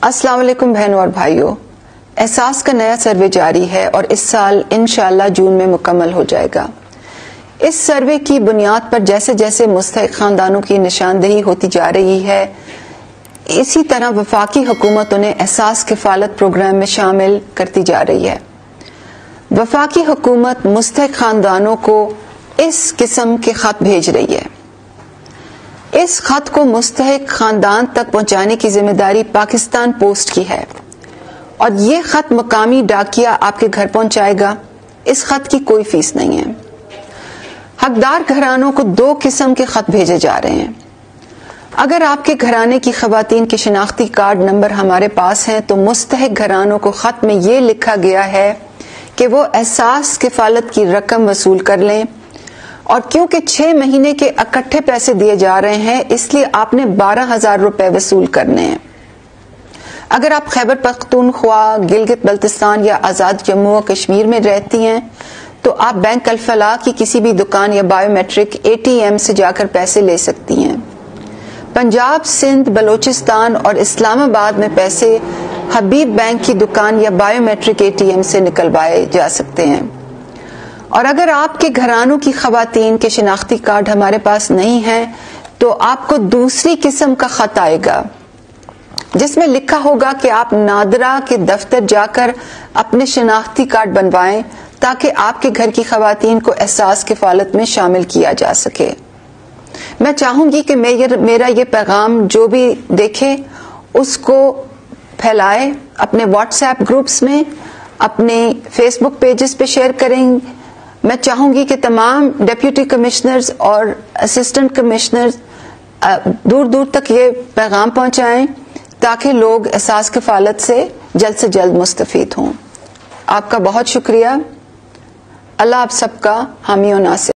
السلام علیکم بہنوں اور بھائیوں، احساس کا نیا سروے جاری ہے اور اس سال انشاءاللہ جون میں مکمل ہو جائے گا۔ اس سروے کی بنیاد پر جیسے جیسے مستحق خاندانوں کی نشاندہی ہوتی جا رہی ہے، اسی طرح وفاقی حکومت انہیں احساس کفالت پروگرام میں شامل کرتی جا رہی ہے۔ وفاقی حکومت مستحق خاندانوں کو اس قسم کے خط بھیج رہی ہے۔ اس خط کو مستحق خاندان تک پہنچانے کی ذمہ داری پاکستان پوسٹ کی ہے اور یہ خط مقامی ڈاکیا آپ کے گھر پہنچائے گا۔ اس خط کی کوئی فیس نہیں ہے۔ حقدار گھرانوں کو 2 قسم کے خط بھیجے جا رہے ہیں۔ اگر آپ کے گھرانے کی خواتین کے شناختی کارڈ نمبر ہمارے پاس ہیں تو مستحق گھرانوں کو خط میں یہ لکھا گیا ہے کہ وہ احساس کفالت کی رقم وصول کر لیں، اور کیونکہ 6 مہینے کے اکٹھے پیسے دیے جا رہے ہیں اس لیے آپ نے 12,000 روپے وصول کرنے ہیں۔ اگر آپ خیبر پختونخوا، گلگت بلتستان یا آزاد جموں و کشمیر میں رہتی ہیں تو آپ بینک الفلاح کی کسی بھی دکان یا بایو میٹرک ATM سے جا کر پیسے لے سکتی ہیں۔ پنجاب، سندھ، بلوچستان اور اسلام آباد میں پیسے حبیب بینک کی دکان یا بایو میٹرک ATM سے نکلوائے جا سکتے ہیں۔ اور اگر آپ کے گھرانوں کی خواتین کے شناختی کارڈ ہمارے پاس نہیں ہیں تو آپ کو دوسری قسم کا خط آئے گا جس میں لکھا ہوگا کہ آپ نادرا کے دفتر جا کر اپنے شناختی کارڈ بنوائیں تاکہ آپ کے گھر کی خواتین کو احساس کفالت میں شامل کیا جا سکے۔ میں چاہوں گی کہ میرا یہ پیغام جو بھی دیکھے اس کو پھیلائے، اپنے واٹس ایپ گروپس میں، اپنے فیس بک پیجز پہ شیئر کریں۔ میں چاہوں گی کہ تمام ڈپٹی کمشنرز اور اسسٹنٹ کمشنرز دور دور تک یہ پیغام پہنچائیں تاکہ لوگ احساس کفالت سے جلد مستفید ہوں۔ آپ کا بہت شکریہ۔ اللہ آپ سب کا حامی و ناصر۔